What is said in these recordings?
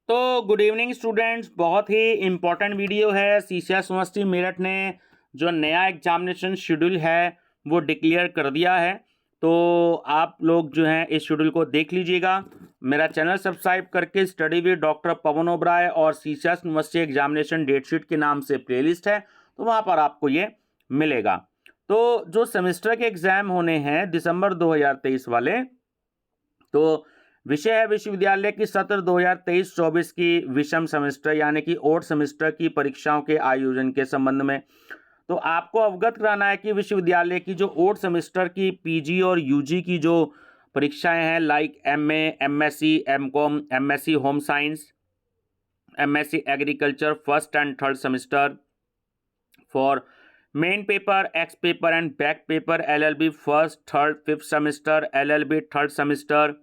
तो good evening students, बहुत ही important video है। सीसीएस यूनिवर्सिटी मेरठ ने जो नया एग्जामिनेशन शेड्यूल है वो डिक्लेयर कर दिया है। तो आप लोग जो हैं इस शेड्यूल को देख लीजिएगा। मेरा चैनल सब्सक्राइब करके स्टडी विद डॉक्टर पवन ओबराय और सीसीएस यूनिवर्सिटी एग्जामिनेशन डेटशीट के नाम से प्लेलिस्ट है, तो वहाँ पर आपको ये मिलेगा। तो जो सेमेस्टर के एग्ज़ाम होने हैं दिसंबर 2023 वाले, तो विषय है विश्वविद्यालय की सत्र 2023-24 की विषम सेमेस्टर यानी कि ओड सेमेस्टर की परीक्षाओं के आयोजन के संबंध में। तो आपको अवगत कराना है कि विश्वविद्यालय की जो ओड सेमेस्टर की पीजी और यूजी की जो परीक्षाएं हैं, like MA, MSc, MCom, MSc home science, MSc agriculture first and third semester for main paper, ex paper and back paper, LLB first, third, fifth semester, LLB third semester,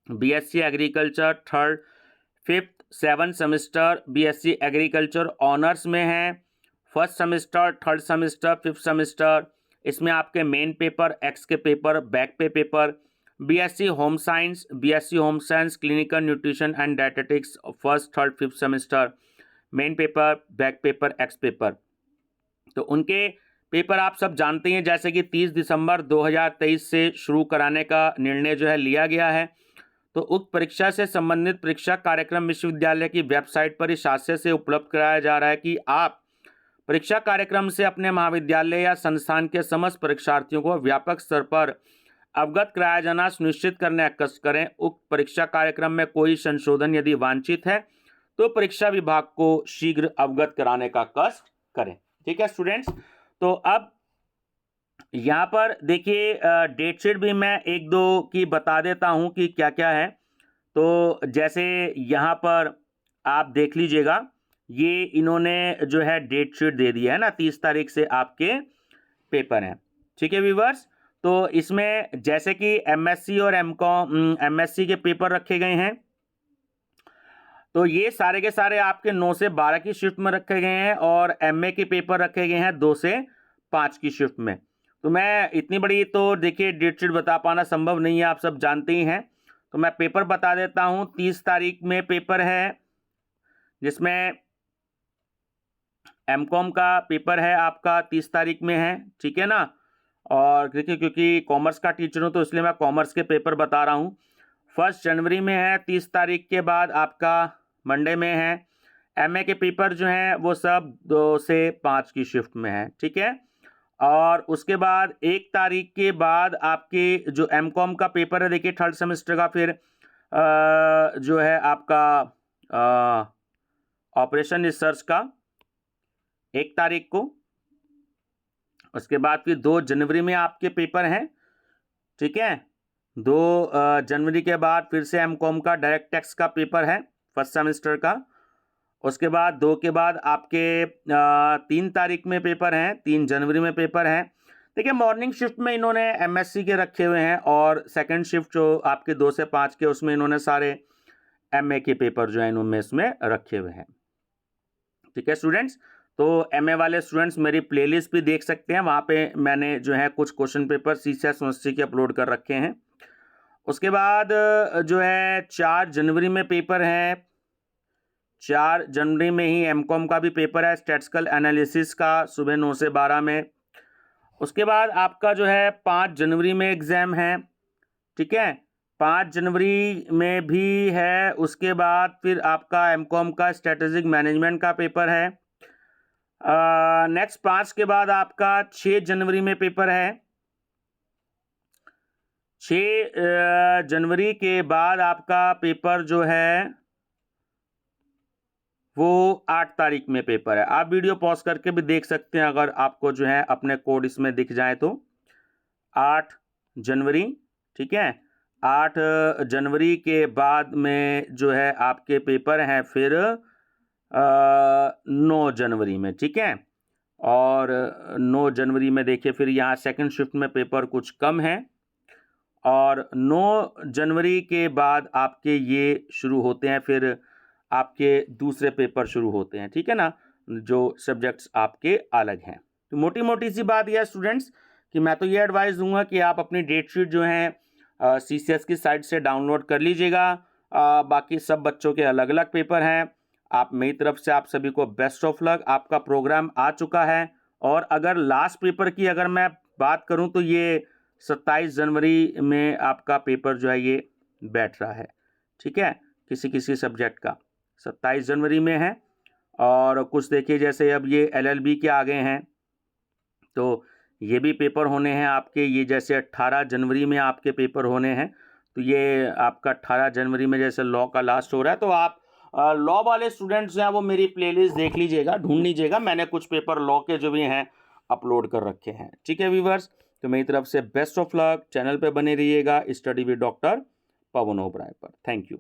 BSc agriculture third, fifth, seven semester, BSc agriculture honours में है, first semester, third semester, fifth semester. इसमें आपके main paper, ex के paper, back पे paper, BSc home science, BSc home science clinical nutrition and dietetics first, third, fifth semester, main paper, back paper, ex paper. तो उनके paper आप सब जानते हैं, जैसे कि 30 दिसंबर 2023 से शुरू कराने का निर्णय जो है लिया गया है। तो उक्त परीक्षा से संबंधित परीक्षा कार्यक्रम विश्वविद्यालय की वेबसाइट पर इस आशय से उपलब्ध कराया जा रहा है कि आप परीक्षा कार्यक्रम से अपने महाविद्यालय या संस्थान के समस्त परीक्षार्थियों को व्यापक स्तर पर अवगत कराया जाना सुनिश्चित करने का कष्ट करें। उक्त परीक्षा कार्यक्रम में कोई संशोधन यदि वांछित है तो परीक्षा विभाग को शीघ्र अवगत कराने का कष्ट करें। ठीक है स्टूडेंट्स, तो अब यहाँ पर देखिए डेट शीट भी मैं एक दो की बता देता हूँ कि क्या क्या है। तो जैसे यहाँ पर आप देख लीजिएगा, ये इन्होंने जो है डेट शीट दे दिया है ना, 30 तारीख से आपके पेपर हैं। ठीक है व्यूवर्स, तो इसमें जैसे कि एमएससी और एमकॉम, एमएससी के पेपर रखे गए हैं। तो ये सारे के सारे आपके 9 से 12 की शिफ्ट में रखे गए हैं और एमए के पेपर रखे गए हैं 2 से 5 की शिफ्ट में। तो मैं इतनी बड़ी तो देखिए डेट शीट बता पाना संभव नहीं है, आप सब जानते ही हैं। तो मैं पेपर बता देता हूं। 30 तारीख में पेपर है जिसमें एमकॉम का पेपर है आपका 30 तारीख में है, ठीक है ना। और देखिए क्योंकि कॉमर्स का टीचर हूं तो इसलिए मैं कॉमर्स के पेपर बता रहा हूं। 1 जनवरी में है, 30 तारीख के बाद आपका मंडे में है। एमए के पेपर जो हैं वो सब 2 से 5 की शिफ्ट में है, ठीक है। और उसके बाद 1 तारीख के बाद आपके जो एमकॉम का पेपर है, देखिए थर्ड सेमेस्टर का, फिर जो है आपका ऑपरेशन रिसर्च का 1 तारीख को। उसके बाद फिर 2 जनवरी में आपके पेपर हैं, ठीक है। 2 जनवरी के बाद फिर से एमकॉम का डायरेक्ट टैक्स का पेपर है फर्स्ट सेमेस्टर का। उसके बाद 2 के बाद आपके 3 तारीख में पेपर हैं, 3 जनवरी में पेपर हैं। देखिए मॉर्निंग शिफ्ट में इन्होंने एमएससी के रखे हुए हैं और सेकंड शिफ्ट जो आपके 2 से 5 के उसमें इन्होंने सारे एमए के पेपर जो है इन्होंने इसमें रखे हुए हैं। ठीक है स्टूडेंट्स, तो एमए वाले स्टूडेंट्स मेरी प्लेलिस्ट भी देख सकते हैं, वहाँ पे मैंने जो है कुछ क्वेश्चन पेपर सीसीएस यूनिवर्सिटी के अपलोड कर रखे हैं। उसके बाद जो है 4 जनवरी में पेपर हैं। 4 जनवरी में ही एमकॉम का भी पेपर है, स्टैटिस्टिकल एनालिसिस का, सुबह 9 से 12 में। उसके बाद आपका जो है 5 जनवरी में एग्ज़ाम है, ठीक है। 5 जनवरी में भी है। उसके बाद फिर आपका एमकॉम का स्ट्रेटेजिक मैनेजमेंट का पेपर है। नेक्स्ट 5 के बाद आपका 6 जनवरी में पेपर है। 6 जनवरी के बाद आपका पेपर जो है वो 8 तारीख में पेपर है। आप वीडियो पॉज करके भी देख सकते हैं अगर आपको जो है अपने कोड इसमें दिख जाए तो। 8 जनवरी, ठीक है। 8 जनवरी के बाद में जो है आपके पेपर हैं फिर 9 जनवरी में, ठीक है। और 9 जनवरी में देखिए फिर यहाँ सेकंड शिफ्ट में पेपर कुछ कम है। और 9 जनवरी के बाद आपके ये शुरू होते हैं, फिर आपके दूसरे पेपर शुरू होते हैं, ठीक है ना, जो सब्जेक्ट्स आपके अलग हैं। तो मोटी मोटी सी बात यह है स्टूडेंट्स कि मैं तो ये एडवाइस दूंगा कि आप अपनी डेट शीट जो है सीसीएस की साइट से डाउनलोड कर लीजिएगा बाकी सब बच्चों के अलग अलग पेपर हैं। आप मेरी तरफ से आप सभी को बेस्ट ऑफ लक। आपका प्रोग्राम आ चुका है और अगर लास्ट पेपर की अगर मैं बात करूं तो ये 27 जनवरी में आपका पेपर जो है ये बैठ रहा है। ठीक है, किसी किसी सब्जेक्ट का 27 जनवरी में है। और कुछ देखिए जैसे अब ये LLB के आ गए हैं तो ये भी पेपर होने हैं आपके। ये जैसे 18 जनवरी में आपके पेपर होने हैं, तो ये आपका 18 जनवरी में जैसे लॉ का लास्ट हो रहा है, तो आप लॉ वाले स्टूडेंट्स जो हैं वो मेरी प्लेलिस्ट देख लीजिएगा, ढूंढ लीजिएगा। मैंने कुछ पेपर लॉ के जो भी हैं अपलोड कर रखे हैं। ठीक है व्यूवर्स, तो मेरी तरफ से बेस्ट ऑफ लक। चैनल पे बने रहिएगा स्टडी विद डॉक्टर पवन ओबराय पर। Thank you.